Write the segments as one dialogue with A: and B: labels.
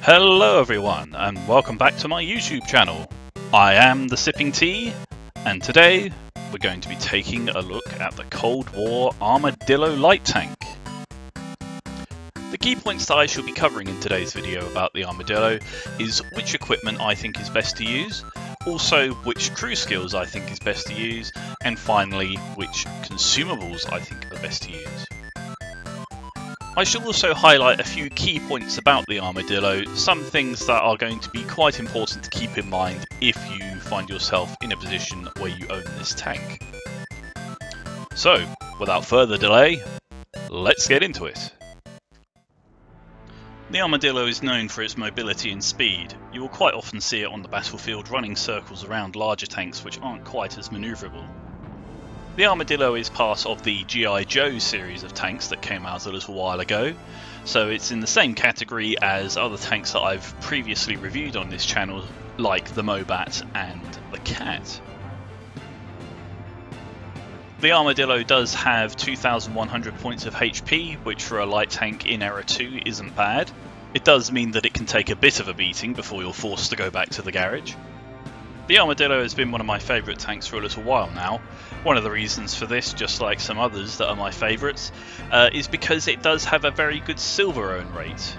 A: Hello everyone and welcome back to my YouTube channel. I am the Sipping Tea and today we're going to be taking a look at the Cold War Armadillo light tank. The key points that I shall be covering in today's video about the Armadillo is which equipment I think is best to use, also which crew skills I think is best to use, and finally which consumables I think are best to use. I shall also highlight a few key points about the Armadillo, some things that are going to be quite important to keep in mind if you find yourself in a position where you own this tank. So, without further delay, let's get into it. The Armadillo is known for its mobility and speed. You will quite often see it on the battlefield running circles around larger tanks which aren't quite as manoeuvrable. The Armadillo is part of the G.I Joe series of tanks that came out a little while ago, so it's in the same category as other tanks that I've previously reviewed on this channel, like the Mobat and the Cat. The Armadillo does have 2,100 points of HP, which for a light tank in Era 2 isn't bad. It does mean that it can take a bit of a beating before you're forced to go back to the garage. The Armadillo has been one of my favourite tanks for a little while now. One of the reasons for this, just like some others that are my favourites, is because it does have a very good silver earn rate.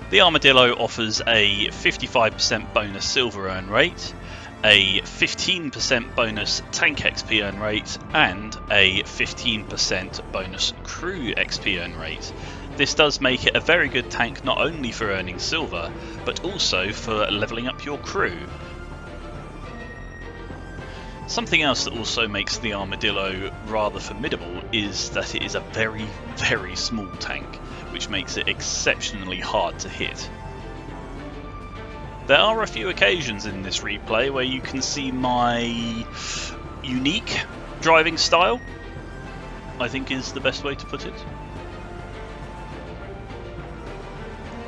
A: The Armadillo offers a 55% bonus silver earn rate, a 15% bonus tank XP earn rate, and a 15% bonus crew XP earn rate. This does make it a very good tank not only for earning silver, but also for levelling up your crew. Something else that also makes the Armadillo rather formidable is that it is a very, very small tank, which makes it exceptionally hard to hit. There are a few occasions in this replay where you can see my unique driving style, I think is the best way to put it.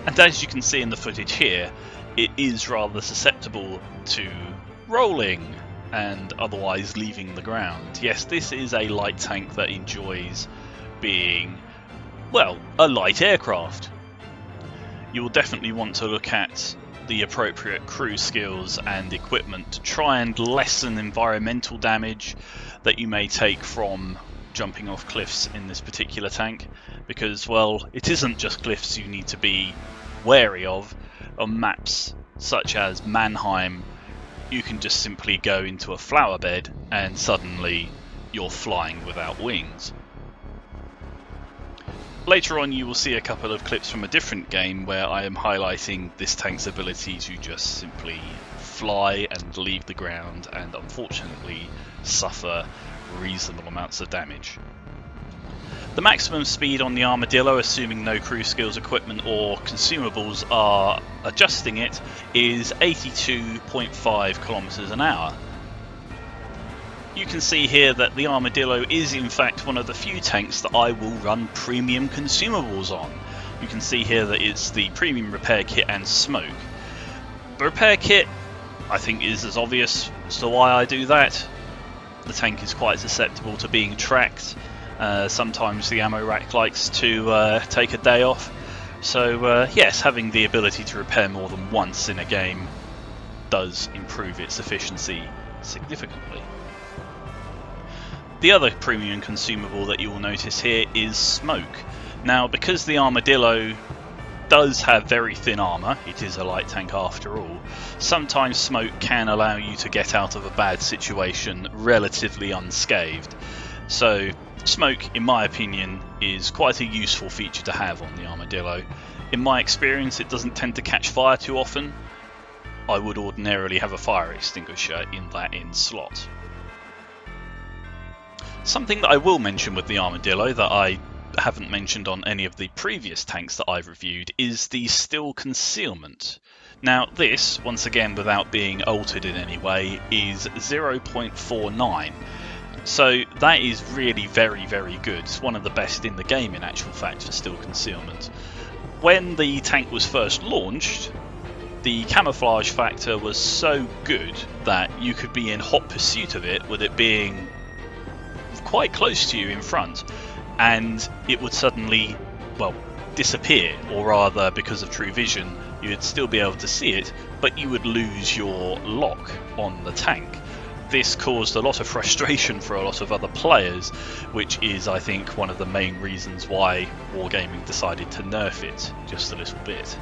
A: And as you can see in the footage here, it is rather susceptible to rolling and otherwise leaving the ground. Yes, this is a light tank that enjoys being, well, a light aircraft. You will definitely want to look at the appropriate crew skills and equipment to try and lessen environmental damage that you may take from jumping off cliffs in this particular tank, because, well, it isn't just cliffs you need to be wary of. On maps such as Mannheim, you can just simply go into a flower bed and suddenly you're flying without wings. Later on you will see a couple of clips from a different game where I am highlighting this tank's ability to just simply fly and leave the ground and unfortunately suffer reasonable amounts of damage. The maximum speed on the Armadillo, assuming no crew skills, equipment or consumables are adjusting it, is 82.5 kilometers an hour. You can see here that the Armadillo is in fact one of the few tanks that I will run premium consumables on. You can see here that it's the premium repair kit and smoke. The repair kit, I think, is as obvious as to why I do that. The tank is quite susceptible to being tracked. Sometimes the ammo rack likes to take a day off, so yes, having the ability to repair more than once in a game does improve its efficiency significantly. The other premium consumable that you will notice here is smoke. Now, because the Armadillo does have very thin armour, it is a light tank after all, sometimes smoke can allow you to get out of a bad situation relatively unscathed. So smoke, in my opinion, is quite a useful feature to have on the Armadillo. In my experience, it doesn't tend to catch fire too often. I would ordinarily have a fire extinguisher in that slot. Something that I will mention with the Armadillo that I haven't mentioned on any of the previous tanks that I've reviewed is the still concealment. Now this, once again without being altered in any way, is 0.49. So that is really very, very good. It's one of the best in the game in actual fact for still concealment. When the tank was first launched, the camouflage factor was so good that you could be in hot pursuit of it with it being quite close to you in front, and it would suddenly, well, disappear, or rather, because of true vision, you would still be able to see it, but you would lose your lock on the tank. This caused a lot of frustration for a lot of other players, which is, I think, one of the main reasons why Wargaming decided to nerf it just a little bit.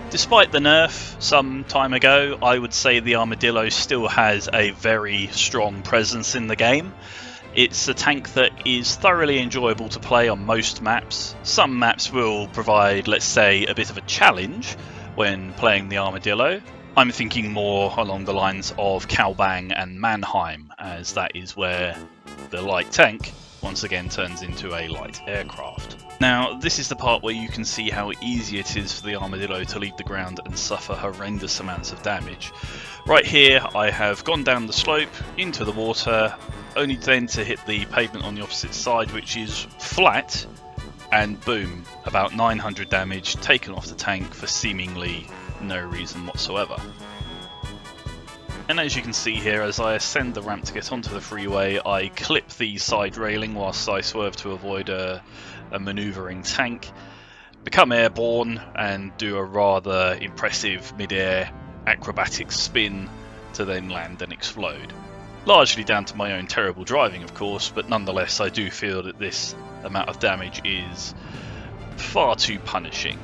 A: Despite the nerf some time ago, I would say the Armadillo still has a very strong presence in the game. It's a tank that is thoroughly enjoyable to play on most maps. Some maps will provide, let's say, a bit of a challenge when playing the Armadillo. I'm thinking more along the lines of Kalbang and Mannheim, as that is where the light tank once again turns into a light aircraft. Now, this is the part where you can see how easy it is for the Armadillo to leave the ground and suffer horrendous amounts of damage. Right here, I have gone down the slope into the water, only then to hit the pavement on the opposite side, which is flat, and boom, about 900 damage taken off the tank for seemingly no reason whatsoever. And as you can see here, as I ascend the ramp to get onto the freeway, I clip the side railing whilst I swerve to avoid a manoeuvring tank, become airborne and do a rather impressive mid-air acrobatic spin to then land and explode. Largely down to my own terrible driving, of course, but nonetheless I do feel that this amount of damage is far too punishing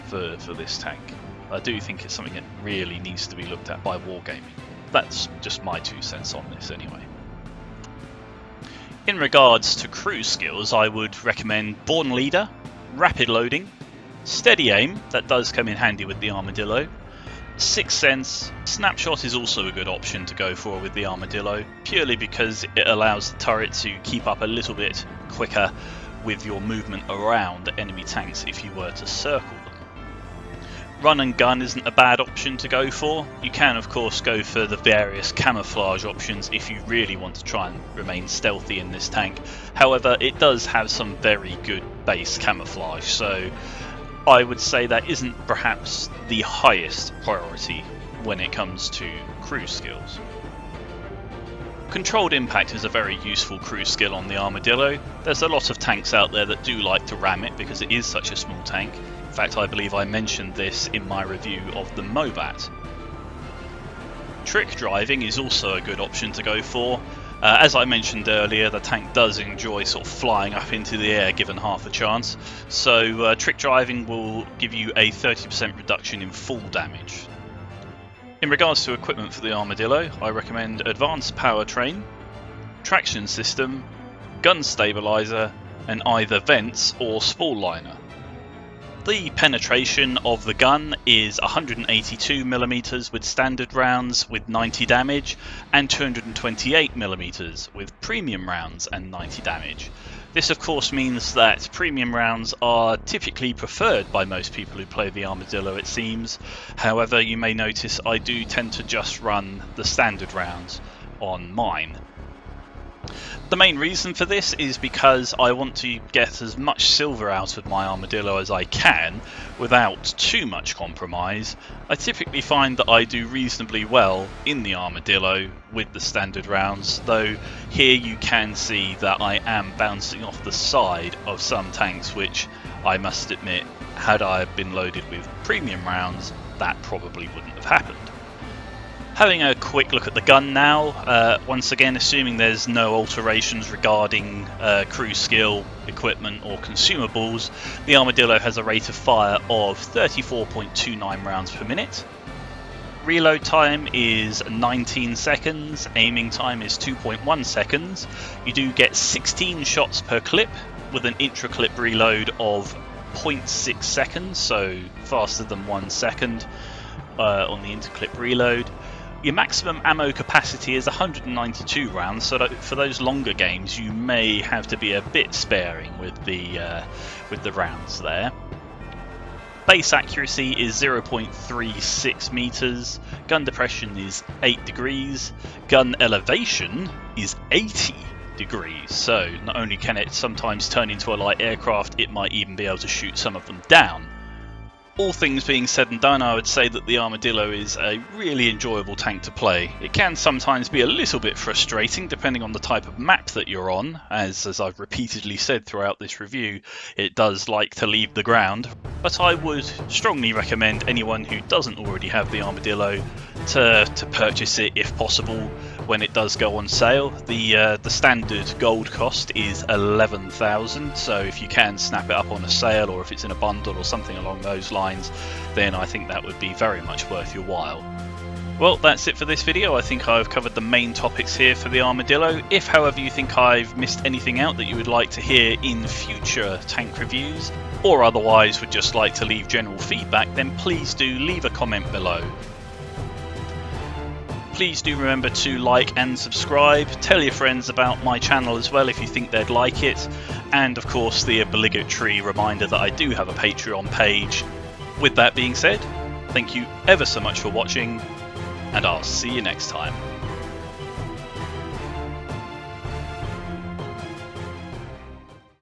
A: for this tank. I do think it's something that really needs to be looked at by Wargaming. That's just my 2 cents on this anyway. In regards to cruise skills, I would recommend Born Leader, Rapid Loading, Steady Aim, that does come in handy with the Armadillo, Sixth Sense. Snapshot is also a good option to go for with the Armadillo, purely because it allows the turret to keep up a little bit quicker with your movement around enemy tanks if you were to circle them. Run and gun isn't a bad option to go for. You can of course go for the various camouflage options if you really want to try and remain stealthy in this tank. However, it does have some very good base camouflage, so I would say that isn't perhaps the highest priority when it comes to cruise skills. Controlled impact is a very useful cruise skill on the Armadillo. There's a lot of tanks out there that do like to ram it because it is such a small tank. In fact, I believe I mentioned this in my review of the Mobat. Trick driving is also a good option to go for. As I mentioned earlier, the tank does enjoy sort of flying up into the air given half a chance, so trick driving will give you a 30% reduction in fall damage. In regards to equipment for the Armadillo, I recommend Advanced Powertrain, Traction System, Gun Stabilizer, and either Vents or Spall Liner. The penetration of the gun is 182mm with standard rounds with 90 damage and 228mm with premium rounds and 90 damage. This of course means that premium rounds are typically preferred by most people who play the Armadillo, it seems. However, you may notice I do tend to just run the standard rounds on mine. The main reason for this is because I want to get as much silver out of my Armadillo as I can without too much compromise. I typically find that I do reasonably well in the Armadillo with the standard rounds, though here you can see that I am bouncing off the side of some tanks, which I must admit, had I been loaded with premium rounds, that probably wouldn't have happened. Having a quick look at the gun now, once again assuming there's no alterations regarding crew skill, equipment or consumables, the Armadillo has a rate of fire of 34.29 rounds per minute. Reload time is 19 seconds, aiming time is 2.1 seconds. You do get 16 shots per clip with an intra-clip reload of 0.6 seconds, so faster than 1 second on the inter-clip reload. Your maximum ammo capacity is 192 rounds, so that for those longer games you may have to be a bit sparing with the rounds there. Base accuracy is 0.36 meters, gun depression is 8 degrees, gun elevation is 80 degrees, so not only can it sometimes turn into a light aircraft, it might even be able to shoot some of them down. All things being said and done, I would say that the Armadillo is a really enjoyable tank to play. It can sometimes be a little bit frustrating depending on the type of map that you're on, as I've repeatedly said throughout this review, it does like to leave the ground, but I would strongly recommend anyone who doesn't already have the Armadillo to purchase it if possible when it does go on sale. The standard gold cost is 11,000, so if you can snap it up on a sale or if it's in a bundle or something along those lines, then I think that would be very much worth your while. Well, that's it for this video. I think I've covered the main topics here for the Armadillo. If, however, you think I've missed anything out that you would like to hear in future tank reviews, or otherwise would just like to leave general feedback, then please do leave a comment below. Please do remember to like and subscribe, tell your friends about my channel as well if you think they'd like it, and of course the obligatory reminder that I do have a Patreon page. With that being said, thank you ever so much for watching, and I'll see you next time.